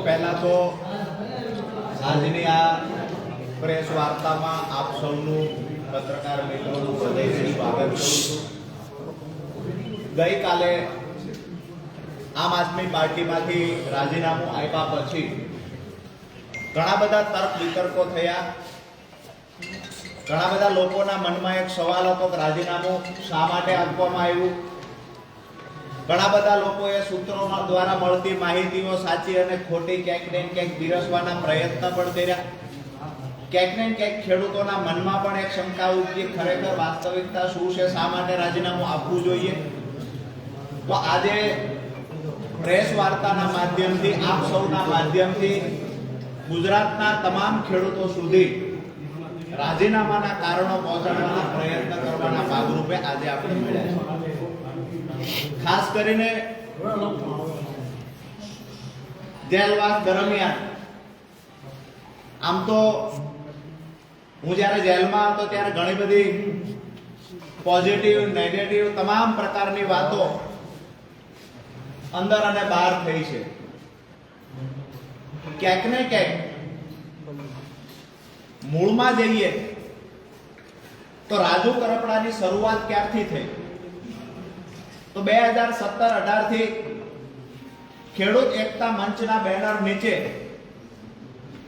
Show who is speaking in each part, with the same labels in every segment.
Speaker 1: पहला तो આજની આ પ્રેસ વાર્તામાં આપ સૌનું પત્રકાર મિત્રોનું હૃદયથી સ્વાગત કરું છું। ગઈકાલે આમ આદમી પાર્ટીમાંથી રાજીનામું આપ્યા પછી ઘણા બધા તર્ક વિતર્કો થયા। ઘણા બધા લોકોના મનમાં એક સવાલ હતો કે રાજીનામું શા માટે આપવામાં આવ્યું। ઘણા બધા લોકોએ સૂત્રો દ્વારા મળતી માહિતીઓ સાચી અને ખોટી ક્યાંક ને ક્યાંક બિરસવાના પ્રયત્ન પણ કર્યા। ક્યાંક ને ક્યાંક ખેડૂતોના મનમાં પણ એક શંકા ઉપજી ખરેખર વાસ્તવિકતા શું છે, શા માટે રાજીનામું આપવું જોઈએ। તો આજે પ્રેસ વાર્તાના માધ્યમથી આપ સૌના માધ્યમથી ગુજરાતના તમામ ખેડૂતો સુધી રાજીનામાના કારણો પહોંચાડવાના પ્રયત્ન કરવાના ભાગરૂપે આજે આપણે મળ્યા છીએ। ખાસ કરીને જેલવાસ દરમિયાન આમ તો હું જ્યારે જેલમાં હતો ત્યારે ઘણી બધી પોઝિટિવ નેગેટિવ તમામ પ્રકારની વાતો અંદર અને બહાર થઈ છે। ક્યાંક ને ક્યાંક મૂળમાં જઈએ તો રાજુ કરપડાની શરૂઆત ક્યારથી થઈ તો 2017-18 થી ખેડૂત એકતા મંચના બેનર નીચે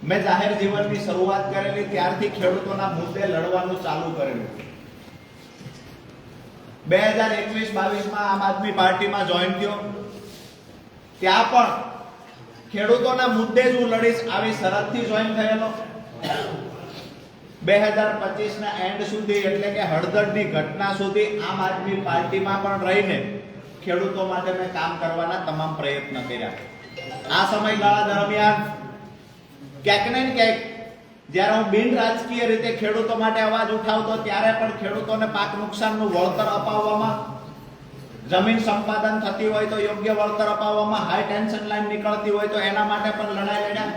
Speaker 1: મેં જાહેર જીવનની શરૂઆત કરેલી। ત્યારથી ખેડૂતોના મુદ્દે લડવાનું ચાલુ કરેલું। 2021-22માં આમ આદમી પાર્ટીમાં જોઈન થયો, ત્યાં પણ ખેડૂતોના મુદ્દે જ હું લડીશ આવી શરતથી જોઈન થયેલો। 2025 ના એન્ડ સુધી એટલે કે હળદરની ઘટના સુધી આમ આદમી પાર્ટીમાં પણ રહીને ખેડૂતો માટે મેં કામ કરવાના તમામ પ્રયત્ન કર્યા। આ સમયગાળા દરમિયાન ક્યાંક ને ક્યાંક જ્યારે હું બિન રાજકીય રીતે ખેડૂતો માટે અવાજ ઉઠાવતો ત્યારે પણ ખેડૂતોને પાક નુકસાનનું વળતર અપાવવામાં, જમીન સંપાદન થતી હોય તો યોગ્ય વળતર અપાવવામાં, હાઈ ટેન્શન લાઈન નીકળતી હોય તો એના માટે પણ લડાઈ લડ્યા।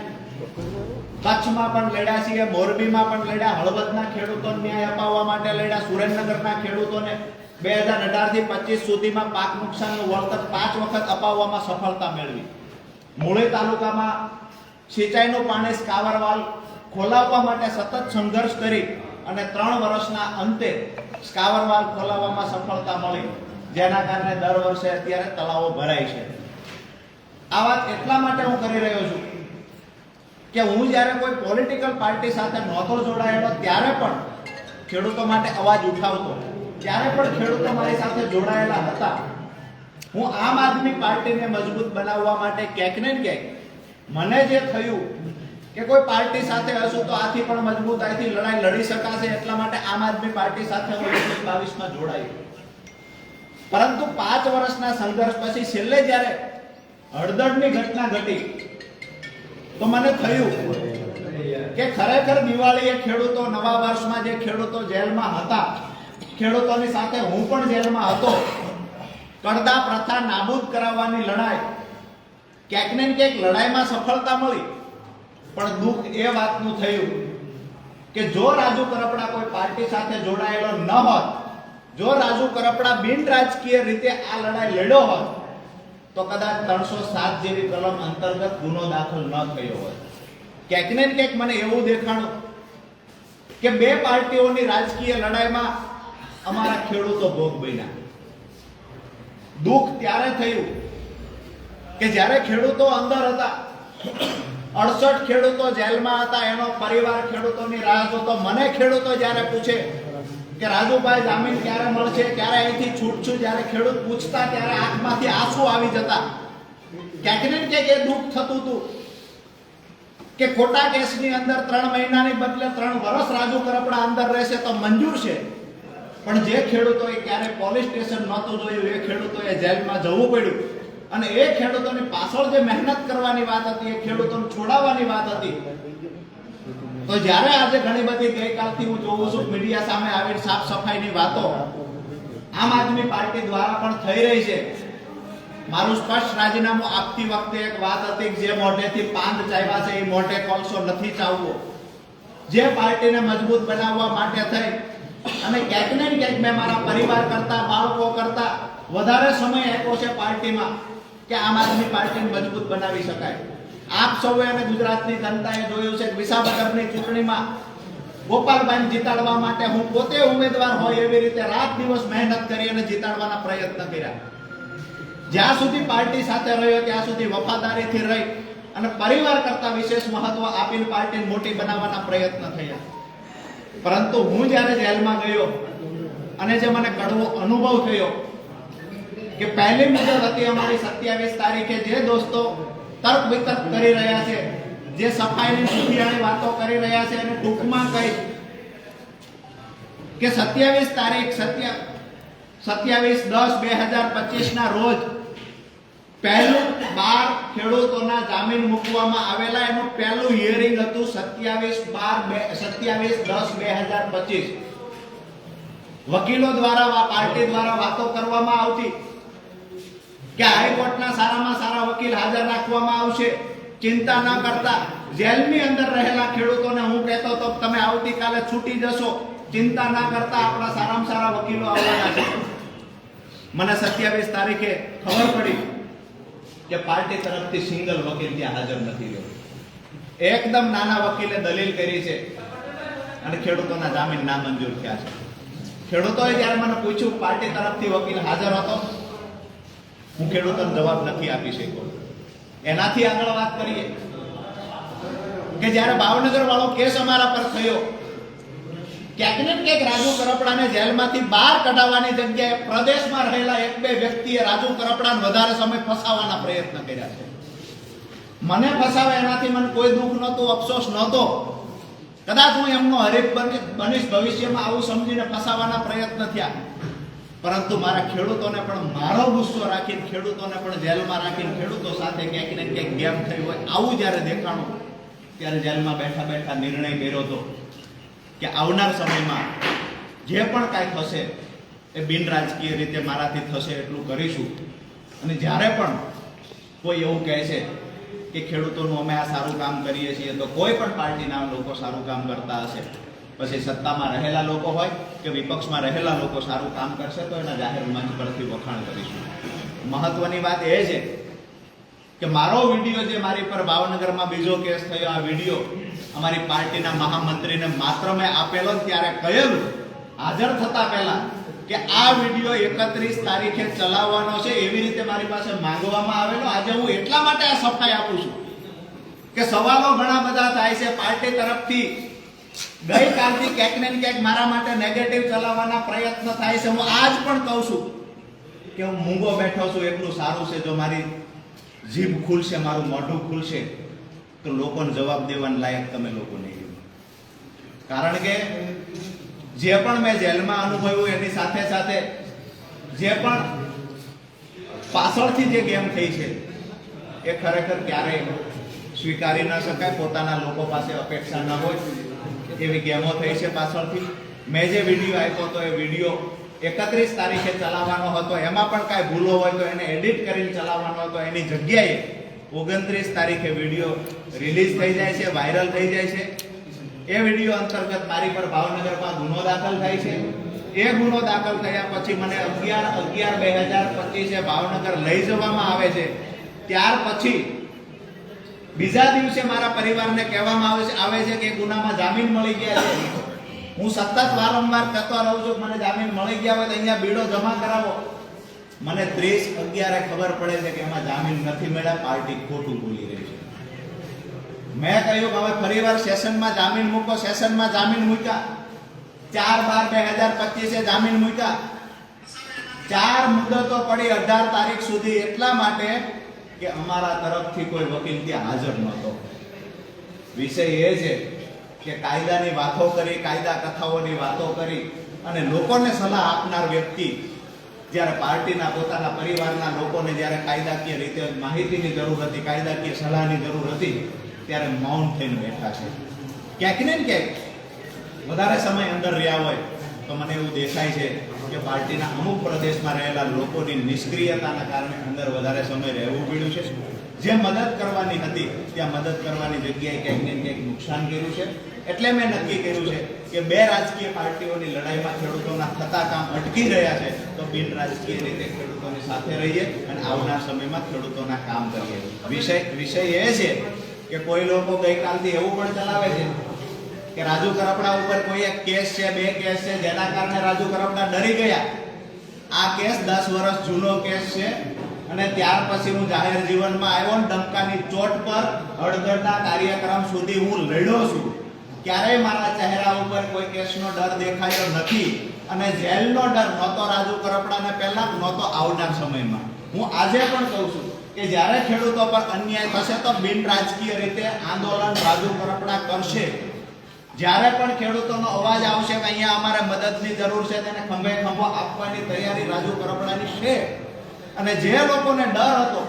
Speaker 1: કચ્છમાં પણ લડ્યા છીએ, મોરબીમાં પણ લડ્યા, હળવદના ખેડૂતોને ન્યાય અપાવવા માટે લડ્યા, સુરેન્દ્રનગરના ખેડૂતોને 2018 થી 25 સુધીમાં પાક નુકસાનનું વળતર 5 વખત અપાવવામાં સફળતા મેળવી। મૂળી તાલુકામાં સિંચાઈનું પાણી સ્કાવરવાલ ખોલાવવા માટે સતત સંઘર્ષ કરી અને 3 વર્ષના અંતે સ્કાવરવાલ ખોલાવવામાં સફળતા મળી, જેના કારણે દર વર્ષે અત્યારે તળાવો ભરાય છે। આ વાત એટલા માટે હું કરી રહ્યો છું કે હું જ્યારે કોઈ પોલિટિકલ પાર્ટી સાથે નહોતો જોડાયેલો ત્યારે પણ ખેડૂતો માટે અવાજ ઉઠાવતો, ત્યારે પણ ખેડૂતો મારી સાથે જોડાયેલા હતા। હું આમ આદમી પાર્ટીને મજબૂત બનાવવા માટે ક્યાંક ને ક્યાંક મને જે થયું કે કોઈ પાર્ટી સાથે હશું તો આથી પણ મજબૂતાઈથી લડાઈ લડી શકાશે, એટલા માટે આમ આદમી પાર્ટી સાથે હું 2022માં જોડાયો। પરંતુ 5 વર્ષના સંઘર્ષ પછી છેલ્લે જ્યારે હળદરની ઘટના ઘટી તો મને થયું કે ખરેખર દિવાળીએ ખેડૂતો, નવા વર્ષમાં જે ખેડૂતો જેલમાં હતા, ખેડૂતોની સાથે હું પણ જેલમાં હતો, કરદા પ્રથા નાબૂદ કરાવવાની લડાઈ, ક્યાંક ને ક્યાંક લડાઈમાં સફળતા મળી, પણ દુઃખ એ વાતનું થયું કે જો રાજુ કરપડા કોઈ પાર્ટી સાથે જોડાયેલો ન હોત, જો રાજુ કરપડા બિન રાજકીય રીતે આ લડાઈ લડ્યો હોત તો કદાચ 307 જેવી કલમ અંતર્ગત ગુનો દાખલ ન થયો હોત। ક્યાંક ને ક્યાંક મને એવું દેખાણું કે બે પાર્ટીઓની રાજકીય લડાઈમાં અમારા ખેડૂતો ભોગ બન્યા। દુઃખ ત્યારે થયું કે જ્યારે ખેડૂતો અંદર હતા, 68 ખેડૂતો જેલમાં હતા, એનો પરિવાર ખેડૂતોની રાહ જોતો। મને ખેડૂતો જ્યારે પૂછે કે રાજુભાઈ જામીન ક્યારે મળશે, ક્યારે અહીંથી છૂટશું, જ્યારે ખેડૂત પૂછતા ત્યારે આંખમાંથી આંસુ આવી જતા। ક્યાંક ને ક્યાંક એ દુઃખ થતું હતું કે ખોટા કેસની અંદર 3 મહિનાની બદલે 3 વર્ષ રાજુ કરપડા અંદર રહેશે તો મંજૂર છે, પણ જે ખેડૂતોએ ક્યારે પોલીસ સ્ટેશન નહોતું જોયું એ ખેડૂતોએ જેલમાં જવું પડ્યું, અને એ ખેડૂતોની પાછળ જે મહેનત કરવાની વાત હતી, એ ખેડૂતોને છોડાવવાની વાત હતી। તો જ્યારે આજે ઘણી બધી ગઈકાલથી હું જોઉં છું મીડિયા સામે આવીને સાફ સફાઈની વાતો આમ આદમી પાર્ટી દ્વારા પણ થઈ રહી છે। મારું સ્પષ્ટ રાજીનામું આપતી વખતે એક વાત હતી કે જે મોઢેથી પાંદ ચાવ્યા છે એ મોઢે કોલસો નથી ચાવવો। જે પાર્ટીને મજબૂત બનાવવા માટે થઈ અને ક્યાંક ને ક્યાંક મેં મારા પરિવાર કરતા, બાળકો કરતા વધારે સમય આપ્યો છે પાર્ટીમાં કે આમ આદમી પાર્ટીને મજબૂત બનાવી શકાય। આપ સૌએ અને ગુજરાતની જનતાએ જોયું છે કે વિસાવદરની ચૂંટણીમાં ગોપાલભાઈને જીતાડવા માટે હું પોતે ઉમેદવાર હોય એવી રીતે રાત દિવસ મહેનત કરી અને જીતાડવાના પ્રયત્ન કર્યા. જ્યાં સુધી પાર્ટી સાથે રહ્યો ત્યાં સુધી વફાદારીથી રહી અને પરિવાર કરતા વિશેષ મહત્વ આપીને પાર્ટીને મોટી બનાવવાના પ્રયત્ન થયા. પરંતુ હું જ્યારે જેલમાં ગયો અને જે મને કડવો અનુભવ થયો કે પહેલી મુદત હતી અમારી 27 તારીખે, જે દોસ્તો તર્ક વિતર્ક કરી રહ્યા છે, જે સફાઈની સુખિયાળી વાતો કરી રહ્યા છે, અને ટૂંકમાં કહી કે 27 તારીખ 27/10/2025 ના રોજ પહેલું 12 ખેડૂતોના જામીન મૂકવામાં આવેલા. એનું પહેલું હિયરિંગ હતું 27/10/2025. વકીલો દ્વારા પાર્ટી દ્વારા વાતો કરવામાં આવતી કે હાઈકોર્ટના સારામાં સારા વકીલ હાજર રાખવામાં આવશે, ચિંતા ન કરતા. જેલની અંદર રહેલા ખેડૂતોને હું કહેતો હતો તમે આવતીકાલે છૂટી જશો, ચિંતા ના કરતા, આપણા સારામાં સારા વકીલો આવવાના છે. મને 27 તારીખે ખબર પડી કે પાર્ટી તરફથી સિંગલ વકીલ ત્યાં હાજર નથી રહ્યો. એકદમ નાના વકીલે દલીલ કરી છે અને ખેડૂતોના જામીન નામંજૂર થયા છે. ખેડૂતોએ જ્યારે મને પૂછ્યું પાર્ટી તરફથી વકીલ હાજર હતો, હું ખેડૂતોને જવાબ નથી આપી શક્યો. એનાથી આગળ વાત કરીએ કે જ્યારે ભાવનગર વાળો કેસ અમારા પર થયો, ક્યાંક ને ક્યાંક રાજુ કરપડાને જેલમાંથી બહાર કઢાવવાની જગ્યાએ પ્રદેશમાં રહેલા એક બે વ્યક્તિએ રાજુ કરપડાને વધારે સમય ફસાવવાના પ્રયત્ન કર્યા છે. મને ફસાવે એનાથી મને કોઈ દુઃખ નહોતું, અફસોસ નહોતો. કદાચ હું એમનો હરીફ બનીશ ભવિષ્યમાં, આવું સમજીને ફસાવવાના પ્રયત્ન થયા. પરંતુ મારા ખેડૂતોને પણ મારો ગુસ્સો રાખીને, ખેડૂતોને પણ જેલમાં રાખીને, ખેડૂતો સાથે ક્યાંક ને ક્યાંક ગેમ થઈ હોય આવું જ્યારે દેખાણું, ત્યારે જેલમાં બેઠા બેઠા નિર્ણય કર્યો હતો કે આવનાર સમયમાં જે પણ કાંઈ થશે એ બિન રાજકીય રીતે મારાથી થશે એટલું કરીશું. અને જ્યારે પણ કોઈ એવું કહે છે કે ખેડૂતોનું અમે આ સારું કામ કરીએ છીએ, તો કોઈ પણ પાર્ટીના લોકો સારું કામ કરતા હશે, પછી સત્તામાં રહેલા લોકો હોય કે વિપક્ષમાં રહેલા લોકો સારું કામ કરશે તો એના જાહેર મંચ પરથી વખાણ કરીશું. મહત્વની વાત એ છે કે મારો વિડીયો જે મારી પર ભાવનગરમાં બીજો કેસ થયો, આ વિડીયો અમારી પાર્ટીના મહામંત્રીને માત્ર મેં આપેલો, ત્યારે કહેલું હાજર થતા પહેલા કે આ વિડીયો 31 તારીખે ચલાવવાનો છે, એવી રીતે મારી પાસે માંગવામાં આવેલો. આજે હું એટલા માટે આ સફાઈ આપું છું કે સવાલો ઘણા બધા થાય છે પાર્ટી તરફથી. ગઈકાલથી ક્યાંક ને ક્યાંક મારા માટે નેગેટિવ ચલાવવાના પ્રયત્ન થાય છે. હું આજ પણ કહું છું કે હું મૂંગો બેઠો છું એટલું સારું છે. જો મારી જીભ ખુલશે, મારું મોઢું ખુલશે, તો લોકોને જવાબ દેવાના લાયક તમે લોકો નહીં. કારણ કે જે પણ મેં જેલમાં અનુભવ્યું એની સાથે સાથે જે પણ પાછળથી જે ગેમ થઈ છે એ ખરેખર ક્યારેય સ્વીકારી ન શકાય. પોતાના લોકો પાસે અપેક્ષા ન હોય એવી ગેમો થઈ છે પાછળથી. મેં જે વિડીયો આપ્યો હતો એ વિડીયો 31 તારીખે ચલાવવાનો હતો, એમાં પણ કાંઈ ભૂલો હોય તો એને એડિટ કરીને ચલાવવાનો હતો. એની જગ્યાએ 29 તારીખે વિડીયો રિલીઝ થઈ જાય છે, વાયરલ થઈ જાય છે. એ વિડીયો અંતર્ગત મારી પર ભાવનગરમાં ગુનો દાખલ થાય છે. એ ગુનો દાખલ થયા પછી મને 11/11/2025 ભાવનગર લઈ જવામાં આવે છે. ત્યાર પછી બીજા દિવસે મારા પરિવારને કહેવામાં આવે છે કે ગુનામાં જામીન મળી ગયા છે. હું સતત વારંવાર કહેતો રહું છું મને જામીન મળી ગયા હોય તો અહીંયા બીડો જમા કરાવો. મને 30/11 ખબર પડે છે કે એમાં જામીન નથી મળ્યા, પાર્ટી ખોટું બોલી રહી છે. મેં કહ્યું કે હવે ફરીવાર સેશનમાં જામીન મૂકો. સેશનમાં જામીન મૂક્યા. 4/12/2025 જામીન મૂક્યા. 4 મુદતો પડી 18 તારીખ સુધી, એટલા માટે કે અમારા તરફથી કોઈ વકીલ ત્યાં હાજર નહોતો. વિષય એ છે કે કાયદાની વાતો કરી, કાયદા કથાઓની વાતો કરી અને લોકોને સલાહ આપનાર વ્યક્તિ જ્યારે પાર્ટીના પોતાના પરિવારના લોકોને જ્યારે કાયદાકીય રીતે માહિતીની જરૂર હતી, કાયદાકીય સલાહની જરૂર હતી, ત્યારે મૌન થઈને બેઠા છે. ક્યાંક ને ક્યાંક વધારે સમય અંદર રહ્યા હોય તો મને એવું દેખાય છે કે પાર્ટીના અમુક પ્રદેશમાં રહેલા લોકોની નિષ્ક્રિયતાના કારણે અંદર વધારે સમય રહેવું પડ્યું છે. જે મદદ કરવાની હતી ત્યાં મદદ કરવાની જગ્યાએ ક્યાંક ને ક્યાંક નુકસાન કર્યું છે. એટલે મેં નક્કી કર્યું છે કે બે રાજકીય પાર્ટીઓની લડાઈમાં ખેડૂતોના થતા કામ અટકી રહ્યા છે તો બિન રાજકીય રીતે ખેડૂતોની સાથે રહીએ અને આવનાર સમયમાં ખેડૂતોના કામ કરીએ. વિષય એ છે કે કોઈ લોકો ગઈકાલથી એવું પણ ચલાવે છે કે રાજુ કરપડા ઉપર કોઈ એક કેસ છે, બે કેસ છે, જેના કારણે રાજુ કરપડા ડરી ગયા. આ કેસ 10 વર્ષ જૂનો કેસ છે અને ત્યાર પછી હું જાહેર જીવનમાં આવ્યો ને ડંકાની ચોટ પર હળદરના કાર્યક્રમ સુધી હું લડ્યો છું. ક્યારેય મારા ચહેરા ઉપર કોઈ કેસનો ડર દેખાયો નથી અને જેલનો ડર નહોતો રાજુ કરપડાને પહેલા નહોતો આવનાર સમયમાં. હું આજે પણ કહું છું કે જ્યારે ખેડૂતો પર અન્યાય થશે તો બિન રાજકીય રીતે આંદોલન રાજુ કરપડા કરશે. જ્યારે પણ ખેડૂતોનો અવાજ આવશે કે અહીંયા અમારે મદદની જરૂર છે તેને ખંભે ખંભો આપવાની તૈયારી રાજુ કરપડાની છે. અને જે લોકોને ડર હતો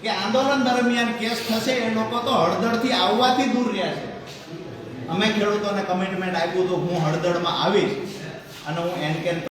Speaker 1: કે આંદોલન દરમિયાન કેસ થશે એ લોકો તો હળદળથી આવવાથી દૂર રહ્યા છે. અમે ખેડૂતોને કમિટમેન્ટ આપ્યું હતું હું હળદળમાં આવીશ અને હું એનકેન